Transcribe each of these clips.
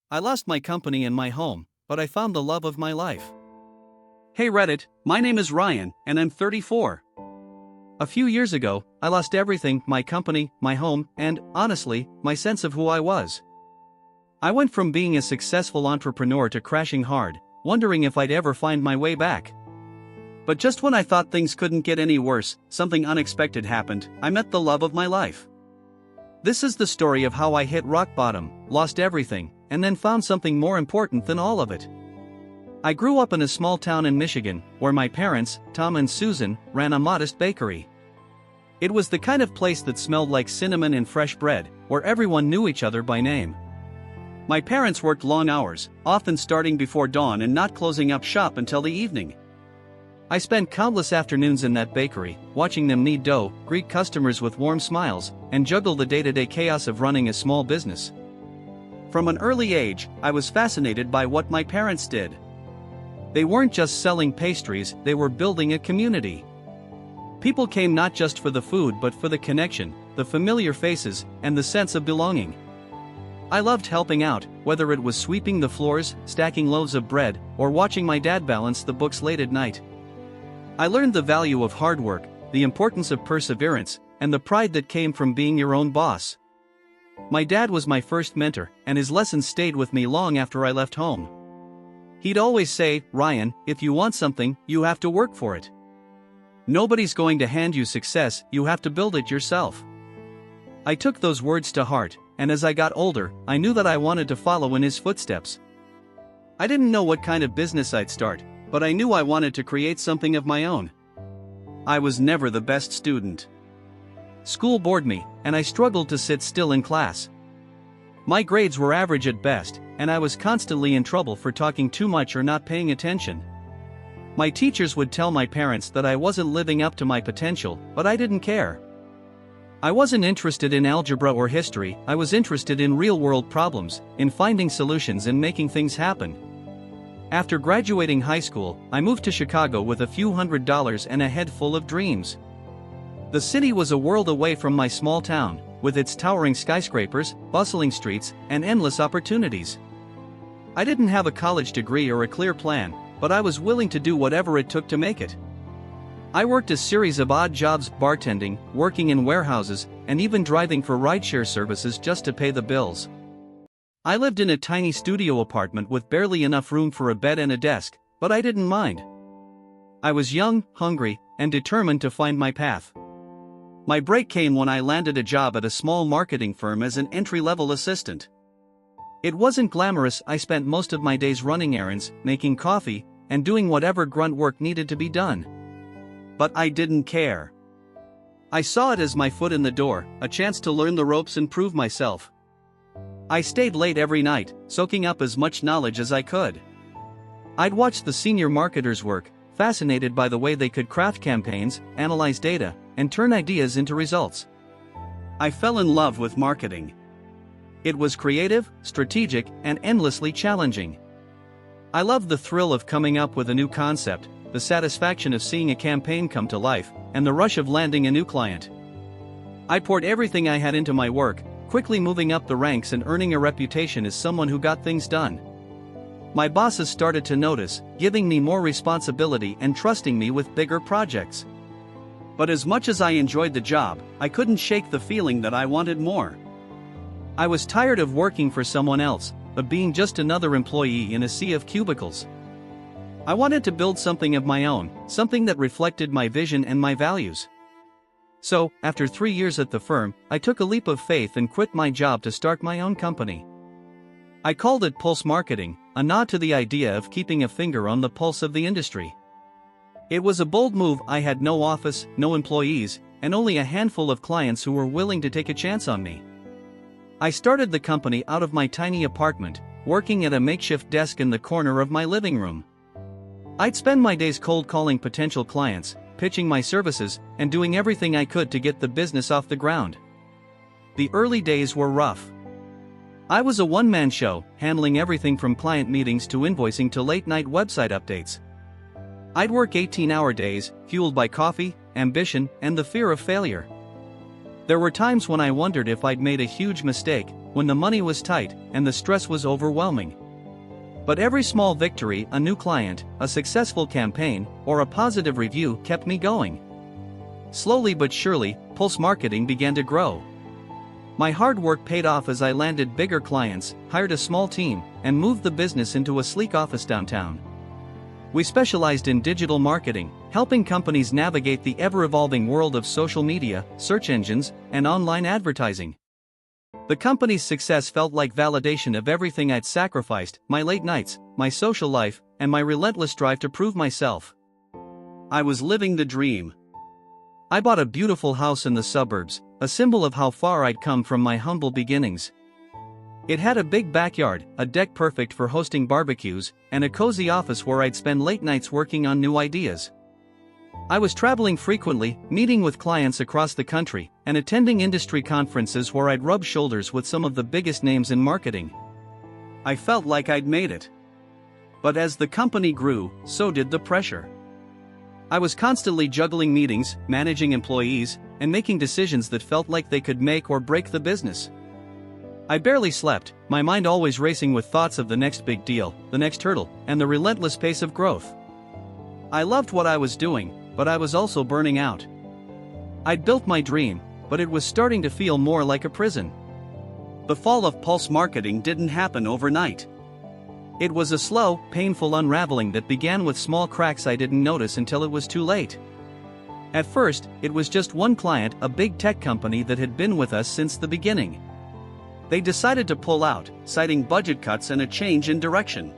I lost my company and my home, but I found the love of my life. Hey Reddit, my name is Ryan, and I'm 34. A few years ago, I lost everything: my company, my home, and, honestly, my sense of who I was. I went from being a successful entrepreneur to crashing hard, wondering if I'd ever find my way back. But just when I thought things couldn't get any worse, something unexpected happened. I met the love of my life. This is the story of how I hit rock bottom, lost everything, and then found something more important than all of it. I grew up in a small town in Michigan, where my parents, Tom and Susan, ran a modest bakery. It was the kind of place that smelled like cinnamon and fresh bread, where everyone knew each other by name. My parents worked long hours, often starting before dawn and not closing up shop until the evening. I spent countless afternoons in that bakery, watching them knead dough, greet customers with warm smiles, and juggle the day-to-day chaos of running a small business. From an early age, I was fascinated by what my parents did. They weren't just selling pastries, they were building a community. People came not just for the food but for the connection, the familiar faces, and the sense of belonging. I loved helping out, whether it was sweeping the floors, stacking loaves of bread, or watching my dad balance the books late at night. I learned the value of hard work, the importance of perseverance, and the pride that came from being your own boss. My dad was my first mentor, and his lessons stayed with me long after I left home. He'd always say, "Ryan, if you want something, you have to work for it. Nobody's going to hand you success, you have to build it yourself." I took those words to heart, and as I got older, I knew that I wanted to follow in his footsteps. I didn't know what kind of business I'd start, but I knew I wanted to create something of my own. I was never the best student. School bored me, and I struggled to sit still in class. My grades were average at best, and I was constantly in trouble for talking too much or not paying attention. My teachers would tell my parents that I wasn't living up to my potential, but I didn't care. I wasn't interested in algebra or history, I was interested in real-world problems, in finding solutions and making things happen. After graduating high school, I moved to Chicago with a few $100s and a head full of dreams. The city was a world away from my small town, with its towering skyscrapers, bustling streets, and endless opportunities. I didn't have a college degree or a clear plan, but I was willing to do whatever it took to make it. I worked a series of odd jobs: bartending, working in warehouses, and even driving for rideshare services just to pay the bills. I lived in a tiny studio apartment with barely enough room for a bed and a desk, but I didn't mind. I was young, hungry, and determined to find my path. My break came when I landed a job at a small marketing firm as an entry-level assistant. It wasn't glamorous. I spent most of my days running errands, making coffee, and doing whatever grunt work needed to be done. But I didn't care. I saw it as my foot in the door, a chance to learn the ropes and prove myself. I stayed late every night, soaking up as much knowledge as I could. I'd watch the senior marketers work, fascinated by the way they could craft campaigns, analyze data, and turn ideas into results. I fell in love with marketing. It was creative, strategic, and endlessly challenging. I loved the thrill of coming up with a new concept, the satisfaction of seeing a campaign come to life, and the rush of landing a new client. I poured everything I had into my work, quickly moving up the ranks and earning a reputation as someone who got things done. My bosses started to notice, giving me more responsibility and trusting me with bigger projects. But as much as I enjoyed the job, I couldn't shake the feeling that I wanted more. I was tired of working for someone else, of being just another employee in a sea of cubicles. I wanted to build something of my own, something that reflected my vision and my values. So, after 3 years at the firm, I took a leap of faith and quit my job to start my own company. I called it Pulse Marketing, a nod to the idea of keeping a finger on the pulse of the industry. It was a bold move. I had no office, no employees, and only a handful of clients who were willing to take a chance on me. I started the company out of my tiny apartment, working at a makeshift desk in the corner of my living room. I'd spend my days cold calling potential clients, pitching my services, and doing everything I could to get the business off the ground. The early days were rough. I was a one-man show, handling everything from client meetings to invoicing to late-night website updates. I'd work 18-hour days, fueled by coffee, ambition, and the fear of failure. There were times when I wondered if I'd made a huge mistake, when the money was tight and the stress was overwhelming. But every small victory, a new client, a successful campaign, or a positive review kept me going. Slowly but surely, Pulse Marketing began to grow. My hard work paid off as I landed bigger clients, hired a small team, and moved the business into a sleek office downtown. We specialized in digital marketing, helping companies navigate the ever-evolving world of social media, search engines, and online advertising. The company's success felt like validation of everything I'd sacrificed: my late nights, my social life, and my relentless drive to prove myself. I was living the dream. I bought a beautiful house in the suburbs, a symbol of how far I'd come from my humble beginnings. It had a big backyard, a deck perfect for hosting barbecues, and a cozy office where I'd spend late nights working on new ideas. I was traveling frequently, meeting with clients across the country, and attending industry conferences where I'd rub shoulders with some of the biggest names in marketing. I felt like I'd made it. But as the company grew, so did the pressure. I was constantly juggling meetings, managing employees, and making decisions that felt like they could make or break the business. I barely slept, my mind always racing with thoughts of the next big deal, the next hurdle, and the relentless pace of growth. I loved what I was doing, but I was also burning out. I'd built my dream, but it was starting to feel more like a prison. The fall of Pulse Marketing didn't happen overnight. It was a slow, painful unraveling that began with small cracks I didn't notice until it was too late. At first, it was just one client, a big tech company that had been with us since the beginning. They decided to pull out, citing budget cuts and a change in direction.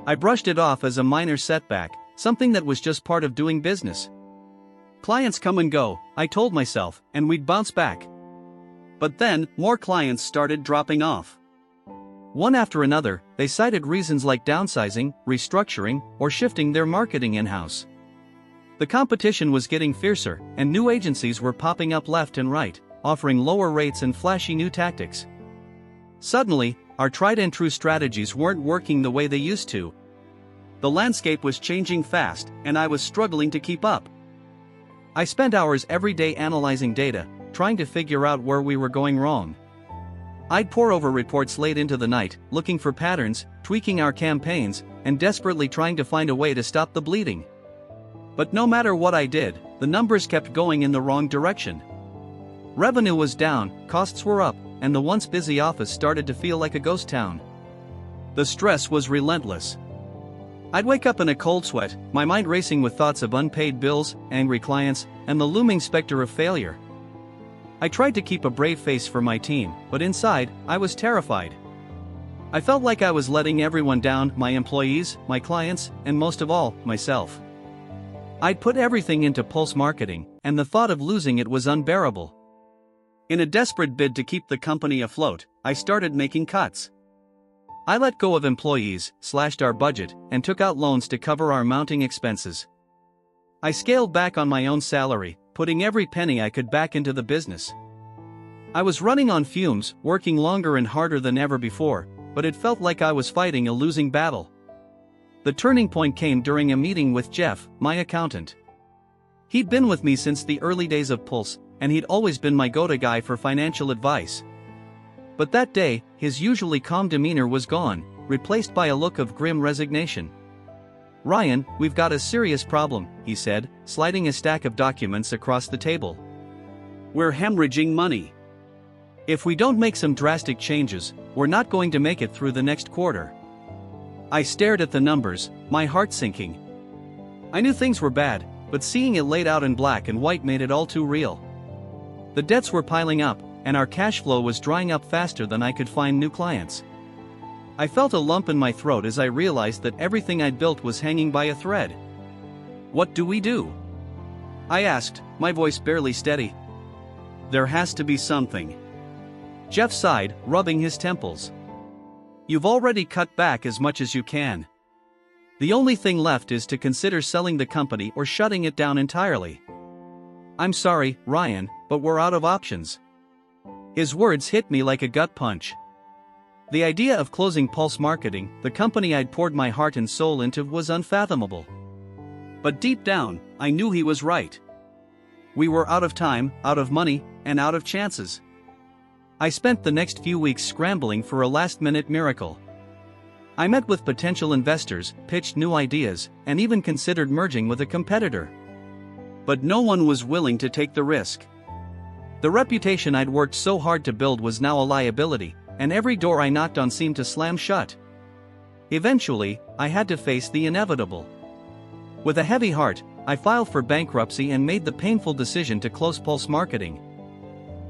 I brushed it off as a minor setback, something that was just part of doing business. Clients come and go, I told myself, and we'd bounce back. But then, more clients started dropping off. One after another, they cited reasons like downsizing, restructuring, or shifting their marketing in-house. The competition was getting fiercer, and new agencies were popping up left and right, offering lower rates and flashy new tactics. Suddenly, our tried-and-true strategies weren't working the way they used to. The landscape was changing fast, and I was struggling to keep up. I spent hours every day analyzing data, trying to figure out where we were going wrong. I'd pore over reports late into the night, looking for patterns, tweaking our campaigns, and desperately trying to find a way to stop the bleeding. But no matter what I did, the numbers kept going in the wrong direction. Revenue was down, costs were up, and the once busy office started to feel like a ghost town. The stress was relentless. I'd wake up in a cold sweat, my mind racing with thoughts of unpaid bills, angry clients, and the looming specter of failure. I tried to keep a brave face for my team, but inside, I was terrified. I felt like I was letting everyone down: my employees, my clients, and most of all, myself. I'd put everything into Pulse Marketing, and the thought of losing it was unbearable. In a desperate bid to keep the company afloat, I started making cuts. I let go of employees, slashed our budget, and took out loans to cover our mounting expenses. I scaled back on my own salary, putting every penny I could back into the business. I was running on fumes, working longer and harder than ever before, but it felt like I was fighting a losing battle. The turning point came during a meeting with Jeff, my accountant. He'd been with me since the early days of Pulse, and he'd always been my go-to guy for financial advice. But that day, his usually calm demeanor was gone, replaced by a look of grim resignation. "Ryan, we've got a serious problem," he said, sliding a stack of documents across the table. "We're hemorrhaging money. If we don't make some drastic changes, we're not going to make it through the next quarter." I stared at the numbers, my heart sinking. I knew things were bad, but seeing it laid out in black and white made it all too real. The debts were piling up, and our cash flow was drying up faster than I could find new clients. I felt a lump in my throat as I realized that everything I'd built was hanging by a thread. "What do we do?" I asked, my voice barely steady. "There has to be something." Jeff sighed, rubbing his temples. "You've already cut back as much as you can. The only thing left is to consider selling the company or shutting it down entirely." "I'm sorry, Ryan, but we're out of options." His words hit me like a gut punch. The idea of closing Pulse Marketing, the company I'd poured my heart and soul into, was unfathomable. But deep down, I knew he was right. We were out of time, out of money, and out of chances. I spent the next few weeks scrambling for a last-minute miracle. I met with potential investors, pitched new ideas, and even considered merging with a competitor. But no one was willing to take the risk. The reputation I'd worked so hard to build was now a liability, and every door I knocked on seemed to slam shut. Eventually, I had to face the inevitable. With a heavy heart, I filed for bankruptcy and made the painful decision to close Pulse Marketing.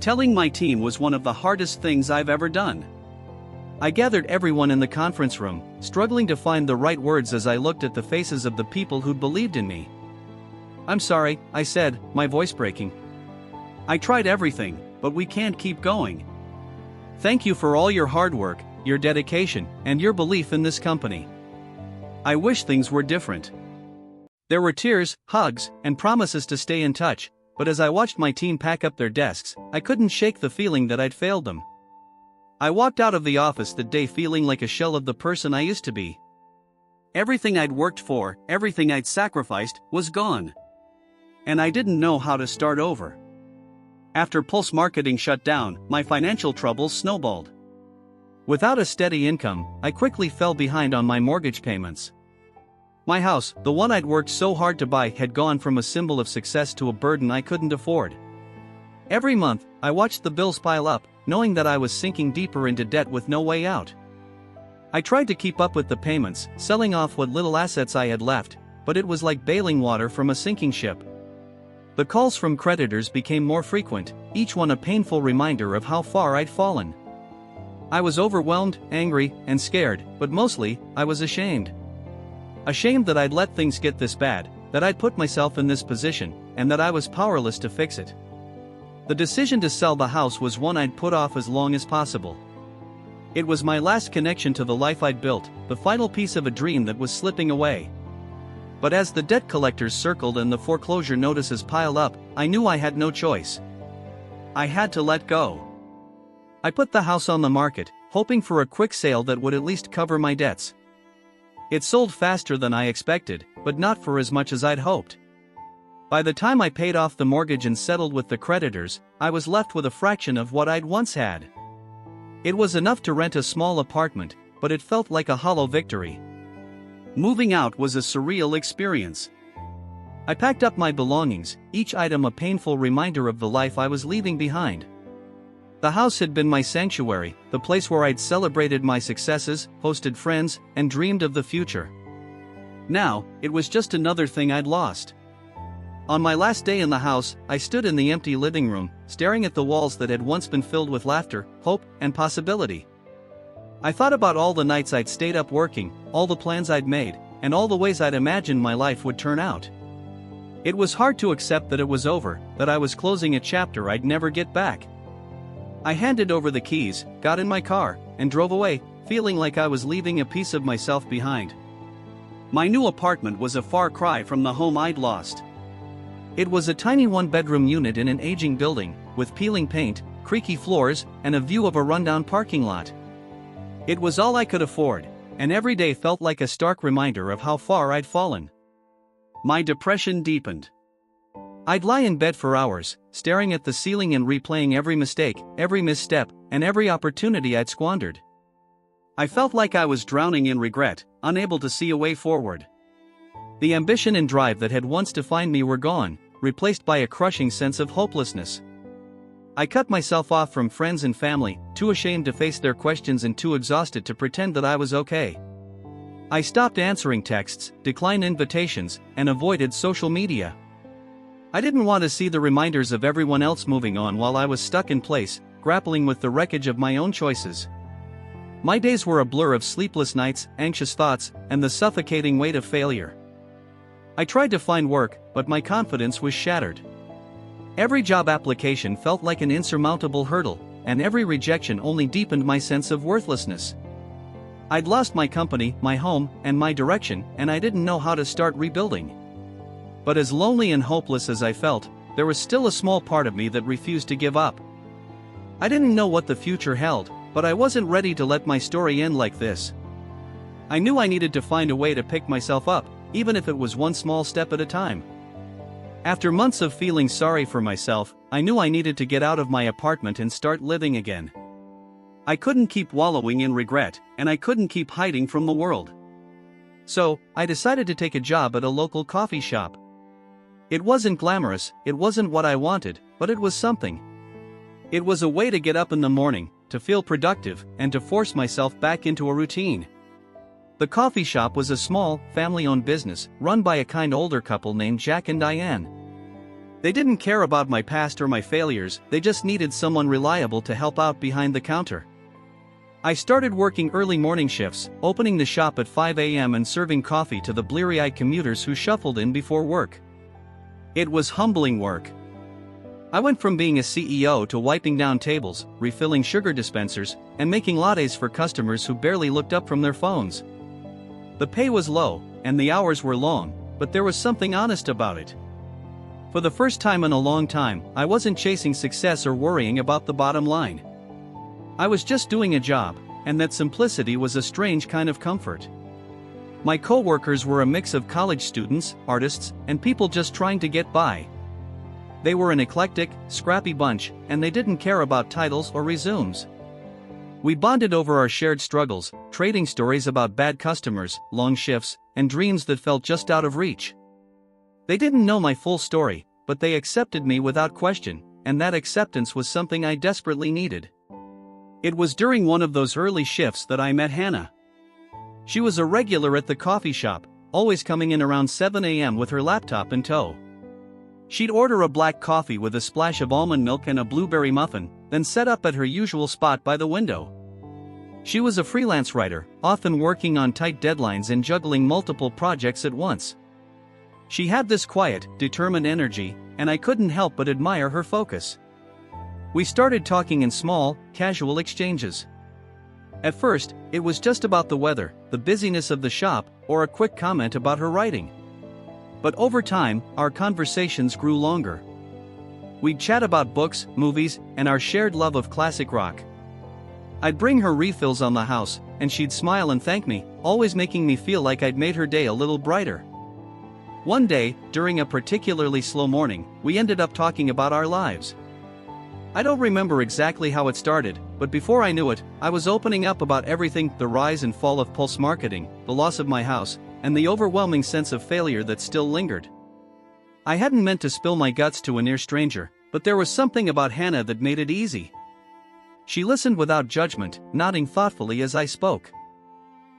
Telling my team was one of the hardest things I've ever done. I gathered everyone in the conference room, struggling to find the right words as I looked at the faces of the people who'd believed in me. "I'm sorry," I said, my voice breaking. "I tried everything, but we can't keep going. Thank you for all your hard work, your dedication, and your belief in this company. I wish things were different." There were tears, hugs, and promises to stay in touch, but as I watched my team pack up their desks, I couldn't shake the feeling that I'd failed them. I walked out of the office that day feeling like a shell of the person I used to be. Everything I'd worked for, everything I'd sacrificed, was gone. And I didn't know how to start over. After Pulse Marketing shut down, my financial troubles snowballed. Without a steady income, I quickly fell behind on my mortgage payments. My house, the one I'd worked so hard to buy, had gone from a symbol of success to a burden I couldn't afford. Every month, I watched the bills pile up, knowing that I was sinking deeper into debt with no way out. I tried to keep up with the payments, selling off what little assets I had left, but it was like bailing water from a sinking ship. The calls from creditors became more frequent, each one a painful reminder of how far I'd fallen. I was overwhelmed, angry, and scared, but mostly, I was ashamed. Ashamed that I'd let things get this bad, that I'd put myself in this position, and that I was powerless to fix it. The decision to sell the house was one I'd put off as long as possible. It was my last connection to the life I'd built, the final piece of a dream that was slipping away. But as the debt collectors circled and the foreclosure notices piled up, I knew I had no choice. I had to let go. I put the house on the market, hoping for a quick sale that would at least cover my debts. It sold faster than I expected, but not for as much as I'd hoped. By the time I paid off the mortgage and settled with the creditors, I was left with a fraction of what I'd once had. It was enough to rent a small apartment, but it felt like a hollow victory. Moving out was a surreal experience. I packed up my belongings, each item a painful reminder of the life I was leaving behind. The house had been my sanctuary, the place where I'd celebrated my successes, hosted friends, and dreamed of the future. Now, it was just another thing I'd lost. On my last day in the house, I stood in the empty living room, staring at the walls that had once been filled with laughter, hope, and possibility. I thought about all the nights I'd stayed up working, all the plans I'd made, and all the ways I'd imagined my life would turn out. It was hard to accept that it was over, that I was closing a chapter I'd never get back. I handed over the keys, got in my car, and drove away, feeling like I was leaving a piece of myself behind. My new apartment was a far cry from the home I'd lost. It was a tiny one-bedroom unit in an aging building, with peeling paint, creaky floors, and a view of a rundown parking lot. It was all I could afford, and every day felt like a stark reminder of how far I'd fallen. My depression deepened. I'd lie in bed for hours, staring at the ceiling and replaying every mistake, every misstep, and every opportunity I'd squandered. I felt like I was drowning in regret, unable to see a way forward. The ambition and drive that had once defined me were gone, replaced by a crushing sense of hopelessness. I cut myself off from friends and family, too ashamed to face their questions and too exhausted to pretend that I was okay. I stopped answering texts, declined invitations, and avoided social media. I didn't want to see the reminders of everyone else moving on while I was stuck in place, grappling with the wreckage of my own choices. My days were a blur of sleepless nights, anxious thoughts, and the suffocating weight of failure. I tried to find work, but my confidence was shattered. Every job application felt like an insurmountable hurdle, and every rejection only deepened my sense of worthlessness. I'd lost my company, my home, and my direction, and I didn't know how to start rebuilding. But as lonely and hopeless as I felt, there was still a small part of me that refused to give up. I didn't know what the future held, but I wasn't ready to let my story end like this. I knew I needed to find a way to pick myself up, even if it was one small step at a time. After months of feeling sorry for myself, I knew I needed to get out of my apartment and start living again. I couldn't keep wallowing in regret, and I couldn't keep hiding from the world. So, I decided to take a job at a local coffee shop. It wasn't glamorous, it wasn't what I wanted, but it was something. It was a way to get up in the morning, to feel productive, and to force myself back into a routine. The coffee shop was a small, family-owned business, run by a kind older couple named Jack and Diane. They didn't care about my past or my failures, they just needed someone reliable to help out behind the counter. I started working early morning shifts, opening the shop at 5 a.m. and serving coffee to the bleary-eyed commuters who shuffled in before work. It was humbling work. I went from being a CEO to wiping down tables, refilling sugar dispensers, and making lattes for customers who barely looked up from their phones. The pay was low, and the hours were long, but there was something honest about it. For the first time in a long time, I wasn't chasing success or worrying about the bottom line. I was just doing a job, and that simplicity was a strange kind of comfort. My co-workers were a mix of college students, artists, and people just trying to get by. They were an eclectic, scrappy bunch, and they didn't care about titles or resumes. We bonded over our shared struggles, trading stories about bad customers, long shifts, and dreams that felt just out of reach. They didn't know my full story, but they accepted me without question, and that acceptance was something I desperately needed. It was during one of those early shifts that I met Hannah. She was a regular at the coffee shop, always coming in around 7 a.m. with her laptop in tow. She'd order a black coffee with a splash of almond milk and a blueberry muffin, then set up at her usual spot by the window. She was a freelance writer, often working on tight deadlines and juggling multiple projects at once. She had this quiet, determined energy, and I couldn't help but admire her focus. We started talking in small, casual exchanges. At first, it was just about the weather, the busyness of the shop, or a quick comment about her writing. But over time, our conversations grew longer. We'd chat about books, movies, and our shared love of classic rock. I'd bring her refills on the house, and she'd smile and thank me, always making me feel like I'd made her day a little brighter. One day, during a particularly slow morning, we ended up talking about our lives. I don't remember exactly how it started, but before I knew it, I was opening up about everything: the rise and fall of pulse marketing, the loss of my house, and the overwhelming sense of failure that still lingered. I hadn't meant to spill my guts to a near stranger, but there was something about Hannah that made it easy. She listened without judgment, nodding thoughtfully as I spoke.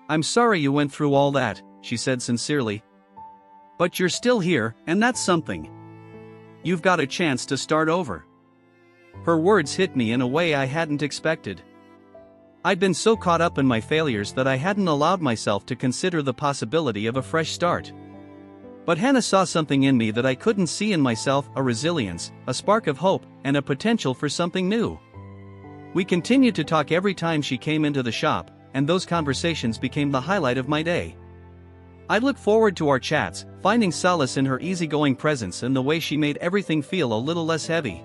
"I'm sorry you went through all that," she said sincerely. "But you're still here, and that's something. You've got a chance to start over." Her words hit me in a way I hadn't expected. I'd been so caught up in my failures that I hadn't allowed myself to consider the possibility of a fresh start. But Hannah saw something in me that I couldn't see in myself: a resilience, a spark of hope, and a potential for something new. We continued to talk every time she came into the shop, and those conversations became the highlight of my day. I looked forward to our chats, finding solace in her easygoing presence and the way she made everything feel a little less heavy.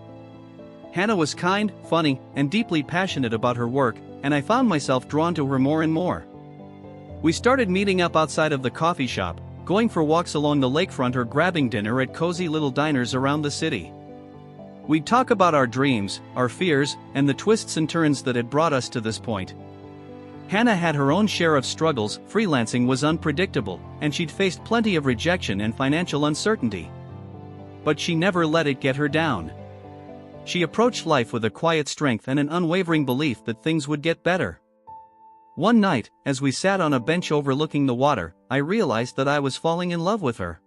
Hannah was kind, funny, and deeply passionate about her work, and I found myself drawn to her more and more. We started meeting up outside of the coffee shop, going for walks along the lakefront or grabbing dinner at cozy little diners around the city. We'd talk about our dreams, our fears, and the twists and turns that had brought us to this point. Hannah had her own share of struggles. Freelancing was unpredictable, and she'd faced plenty of rejection and financial uncertainty. But she never let it get her down. She approached life with a quiet strength and an unwavering belief that things would get better. One night, as we sat on a bench overlooking the water, I realized that I was falling in love with her.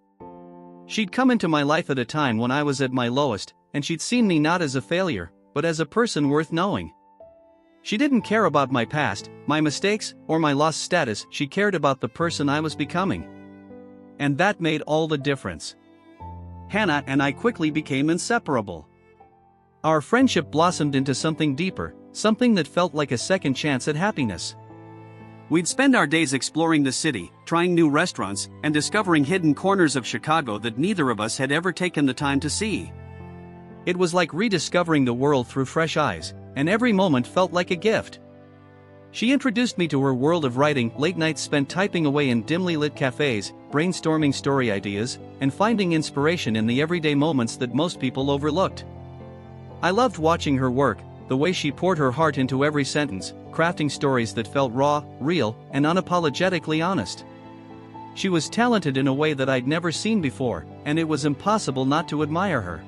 She'd come into my life at a time when I was at my lowest, and she'd seen me not as a failure, but as a person worth knowing. She didn't care about my past, my mistakes, or my lost status. She cared about the person I was becoming. And that made all the difference. Hannah and I quickly became inseparable. Our friendship blossomed into something deeper, something that felt like a second chance at happiness. We'd spend our days exploring the city, trying new restaurants, and discovering hidden corners of Chicago that neither of us had ever taken the time to see. It was like rediscovering the world through fresh eyes, and every moment felt like a gift. She introduced me to her world of writing, late nights spent typing away in dimly lit cafes, brainstorming story ideas, and finding inspiration in the everyday moments that most people overlooked. I loved watching her work, the way she poured her heart into every sentence, crafting stories that felt raw, real, and unapologetically honest. She was talented in a way that I'd never seen before, and it was impossible not to admire her.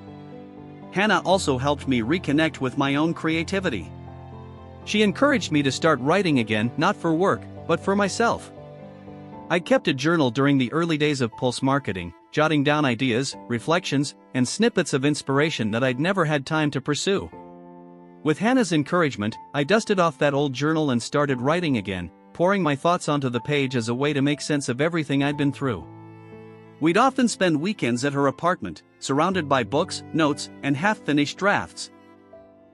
Hannah also helped me reconnect with my own creativity. She encouraged me to start writing again, not for work, but for myself. I kept a journal during the early days of Pulse Marketing, jotting down ideas, reflections, and snippets of inspiration that I'd never had time to pursue. With Hannah's encouragement, I dusted off that old journal and started writing again, pouring my thoughts onto the page as a way to make sense of everything I'd been through. We'd often spend weekends at her apartment, surrounded by books, notes, and half-finished drafts.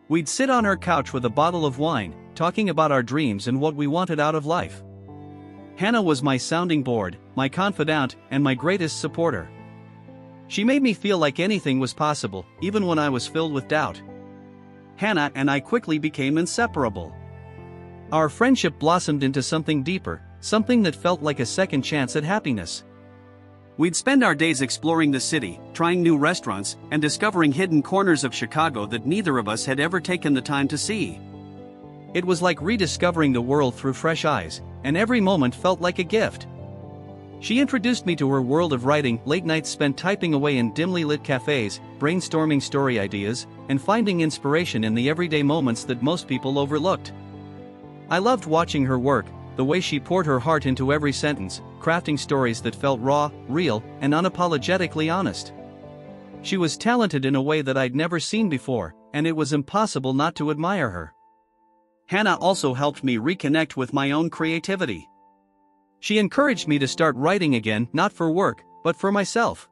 We'd sit on her couch with a bottle of wine, talking about our dreams and what we wanted out of life. Hannah was my sounding board, my confidant, and my greatest supporter. She made me feel like anything was possible, even when I was filled with doubt. Hannah and I quickly became inseparable. Our friendship blossomed into something deeper, something that felt like a second chance at happiness. We'd spend our days exploring the city, trying new restaurants, and discovering hidden corners of Chicago that neither of us had ever taken the time to see. It was like rediscovering the world through fresh eyes, and every moment felt like a gift. She introduced me to her world of writing, late nights spent typing away in dimly lit cafes, brainstorming story ideas, and finding inspiration in the everyday moments that most people overlooked. I loved watching her work, the way she poured her heart into every sentence, crafting stories that felt raw, real, and unapologetically honest. She was talented in a way that I'd never seen before, and it was impossible not to admire her. Hannah also helped me reconnect with my own creativity. She encouraged me to start writing again, not for work, but for myself.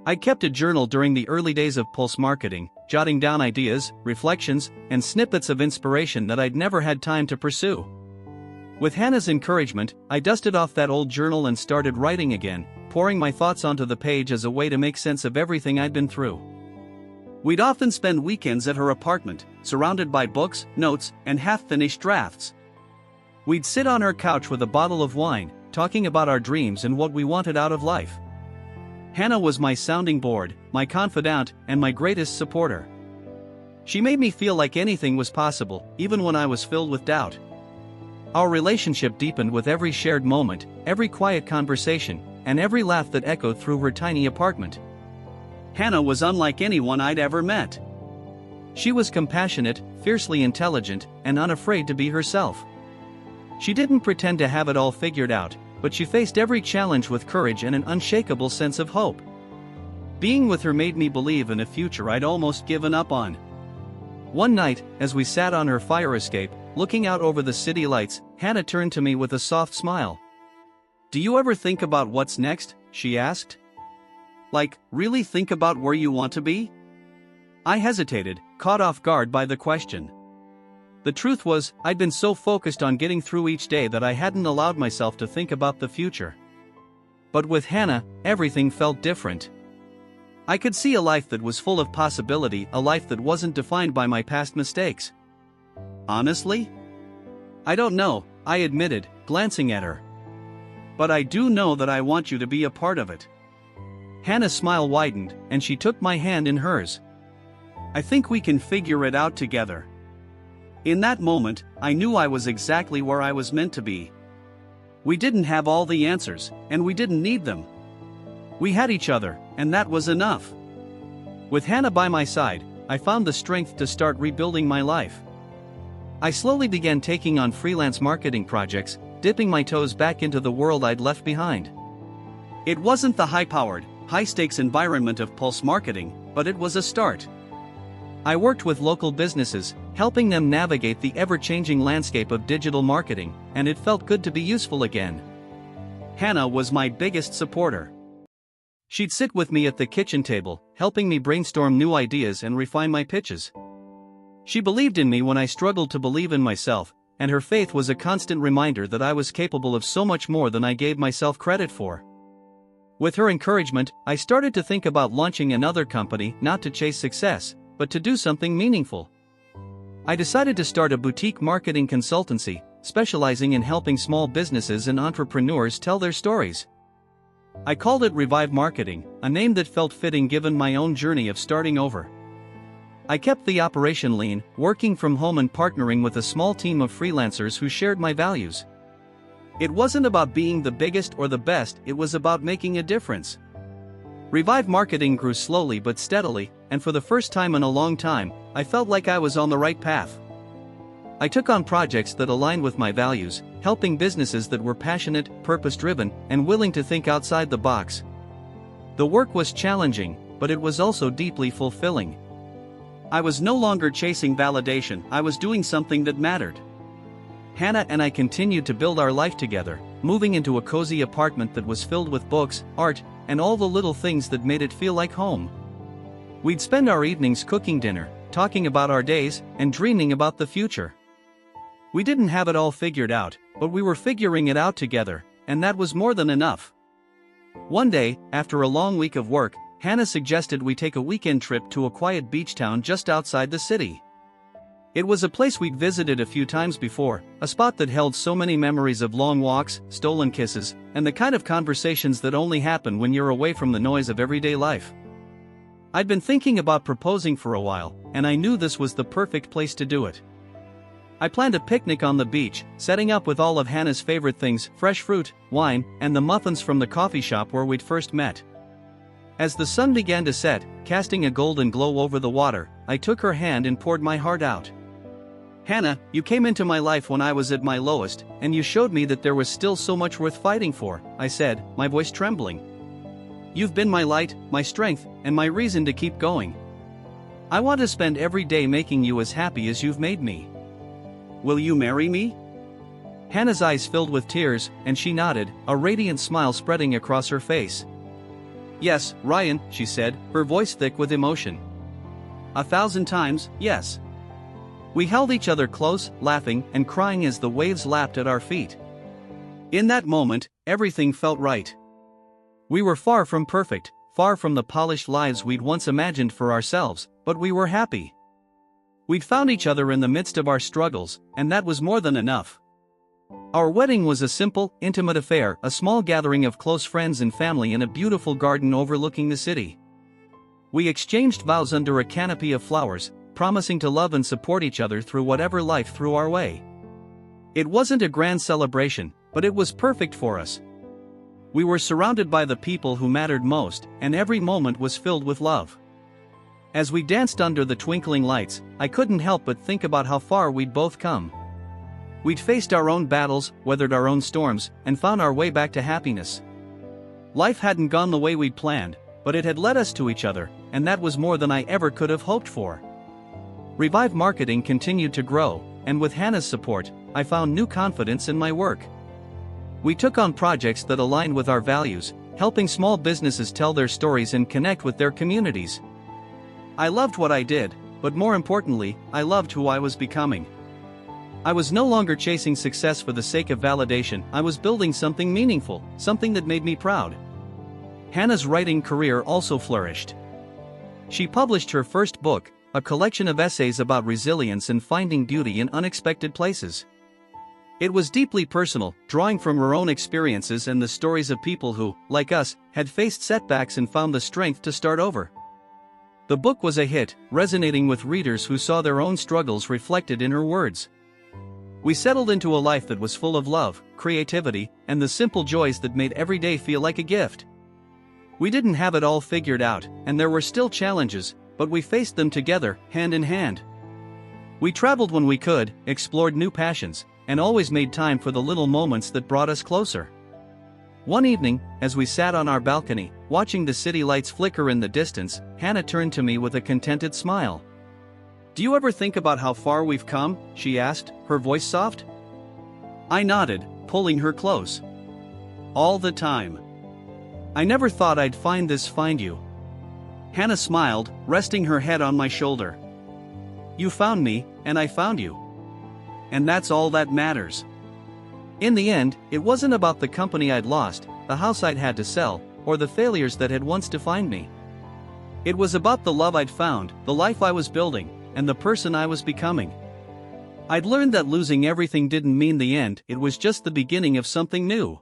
I kept a journal during the early days of Pulse Marketing, jotting down ideas, reflections, and snippets of inspiration that I'd never had time to pursue. With Hannah's encouragement, I dusted off that old journal and started writing again, pouring my thoughts onto the page as a way to make sense of everything I'd been through. We'd often spend weekends at her apartment, surrounded by books, notes, and half-finished drafts. We'd sit on her couch with a bottle of wine, talking about our dreams and what we wanted out of life. Hannah was my sounding board, my confidant, and my greatest supporter. She made me feel like anything was possible, even when I was filled with doubt. Our relationship deepened with every shared moment, every quiet conversation, and every laugh that echoed through her tiny apartment. Hannah was unlike anyone I'd ever met. She was compassionate, fiercely intelligent, and unafraid to be herself. She didn't pretend to have it all figured out, but she faced every challenge with courage and an unshakable sense of hope. Being with her made me believe in a future I'd almost given up on. One night, as we sat on her fire escape, looking out over the city lights, Hannah turned to me with a soft smile. "Do you ever think about what's next?" she asked. "Like, really think about where you want to be?" I hesitated, caught off guard by the question. The truth was, I'd been so focused on getting through each day that I hadn't allowed myself to think about the future. But with Hannah, everything felt different. I could see a life that was full of possibility, a life that wasn't defined by my past mistakes. Honestly? I don't know, I admitted, glancing at her. But I do know that I want you to be a part of it. Hannah's smile widened, and she took my hand in hers. "I think we can figure it out together." In that moment, I knew I was exactly where I was meant to be. We didn't have all the answers, and we didn't need them. We had each other, and that was enough. With Hannah by my side, I found the strength to start rebuilding my life. I slowly began taking on freelance marketing projects, dipping my toes back into the world I'd left behind. It wasn't the high-powered, high-stakes environment of Pulse Marketing, but it was a start. I worked with local businesses, helping them navigate the ever-changing landscape of digital marketing, and it felt good to be useful again. Hannah was my biggest supporter. She'd sit with me at the kitchen table, helping me brainstorm new ideas and refine my pitches. She believed in me when I struggled to believe in myself, and her faith was a constant reminder that I was capable of so much more than I gave myself credit for. With her encouragement, I started to think about launching another company, not to chase success, but to do something meaningful. I decided to start a boutique marketing consultancy, specializing in helping small businesses and entrepreneurs tell their stories. I called it Revive Marketing, a name that felt fitting given my own journey of starting over. I kept the operation lean, working from home and partnering with a small team of freelancers who shared my values. It wasn't about being the biggest or the best, it was about making a difference. Revive Marketing grew slowly but steadily, and for the first time in a long time, I felt like I was on the right path. I took on projects that aligned with my values, helping businesses that were passionate, purpose-driven, and willing to think outside the box. The work was challenging, but it was also deeply fulfilling. I was no longer chasing validation, I was doing something that mattered. Hannah and I continued to build our life together, moving into a cozy apartment that was filled with books, art, and all the little things that made it feel like home. We'd spend our evenings cooking dinner, talking about our days, and dreaming about the future. We didn't have it all figured out, but we were figuring it out together, and that was more than enough. One day, after a long week of work, Hannah suggested we take a weekend trip to a quiet beach town just outside the city. It was a place we'd visited a few times before, a spot that held so many memories of long walks, stolen kisses, and the kind of conversations that only happen when you're away from the noise of everyday life. I'd been thinking about proposing for a while, and I knew this was the perfect place to do it. I planned a picnic on the beach, setting up with all of Hannah's favorite things, fresh fruit, wine, and the muffins from the coffee shop where we'd first met. As the sun began to set, casting a golden glow over the water, I took her hand and poured my heart out. Hannah, you came into my life when I was at my lowest, and you showed me that there was still so much worth fighting for, I said, my voice trembling. You've been my light, my strength, and my reason to keep going. I want to spend every day making you as happy as you've made me. Will you marry me? Hannah's eyes filled with tears, and she nodded, a radiant smile spreading across her face. Yes, Ryan, she said, her voice thick with emotion. 1,000 times, yes. We held each other close, laughing and crying as the waves lapped at our feet. In that moment, everything felt right. We were far from perfect, far from the polished lives we'd once imagined for ourselves, but we were happy. We'd found each other in the midst of our struggles, and that was more than enough. Our wedding was a simple, intimate affair, a small gathering of close friends and family in a beautiful garden overlooking the city. We exchanged vows under a canopy of flowers, promising to love and support each other through whatever life threw our way. It wasn't a grand celebration, but it was perfect for us. We were surrounded by the people who mattered most, and every moment was filled with love. As we danced under the twinkling lights, I couldn't help but think about how far we'd both come. We'd faced our own battles, weathered our own storms, and found our way back to happiness. Life hadn't gone the way we'd planned, but it had led us to each other, and that was more than I ever could have hoped for. Revive Marketing continued to grow, and with Hannah's support, I found new confidence in my work. We took on projects that aligned with our values, helping small businesses tell their stories and connect with their communities. I loved what I did, but more importantly, I loved who I was becoming. I was no longer chasing success for the sake of validation, I was building something meaningful, something that made me proud. Hannah's writing career also flourished. She published her first book, a collection of essays about resilience and finding beauty in unexpected places. It was deeply personal, drawing from her own experiences and the stories of people who, like us, had faced setbacks and found the strength to start over. The book was a hit, resonating with readers who saw their own struggles reflected in her words. We settled into a life that was full of love, creativity, and the simple joys that made every day feel like a gift. We didn't have it all figured out, and there were still challenges, but we faced them together, hand in hand. We traveled when we could, explored new passions, and always made time for the little moments that brought us closer. One evening, as we sat on our balcony, watching the city lights flicker in the distance, Hannah turned to me with a contented smile. "Do you ever think about how far we've come?" she asked, her voice soft. I nodded, pulling her close. "All the time. I never thought I'd find you." Hannah smiled, resting her head on my shoulder. "You found me, and I found you. And that's all that matters." In the end, it wasn't about the company I'd lost, the house I'd had to sell, or the failures that had once defined me. It was about the love I'd found, the life I was building, and the person I was becoming. I'd learned that losing everything didn't mean the end, it was just the beginning of something new.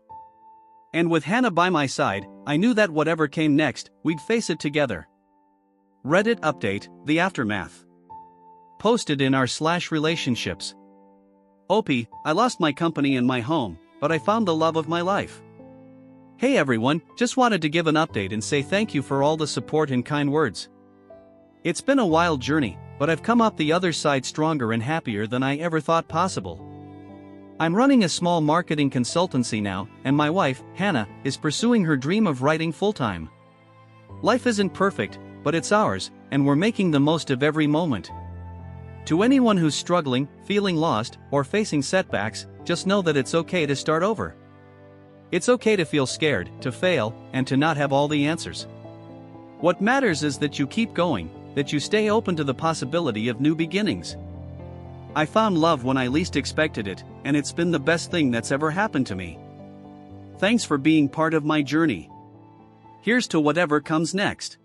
And with Hannah by my side, I knew that whatever came next, we'd face it together. Reddit update, the aftermath. Posted in r/relationships. Opie, I lost my company and my home, but I found the love of my life. Hey everyone, just wanted to give an update and say thank you for all the support and kind words. It's been a wild journey, but I've come up the other side stronger and happier than I ever thought possible. I'm running a small marketing consultancy now, and my wife, Hannah, is pursuing her dream of writing full-time. Life isn't perfect, but it's ours, and we're making the most of every moment. To anyone who's struggling, feeling lost, or facing setbacks, just know that it's okay to start over. It's okay to feel scared, to fail, and to not have all the answers. What matters is that you keep going, that you stay open to the possibility of new beginnings. I found love when I least expected it, and it's been the best thing that's ever happened to me. Thanks for being part of my journey. Here's to whatever comes next.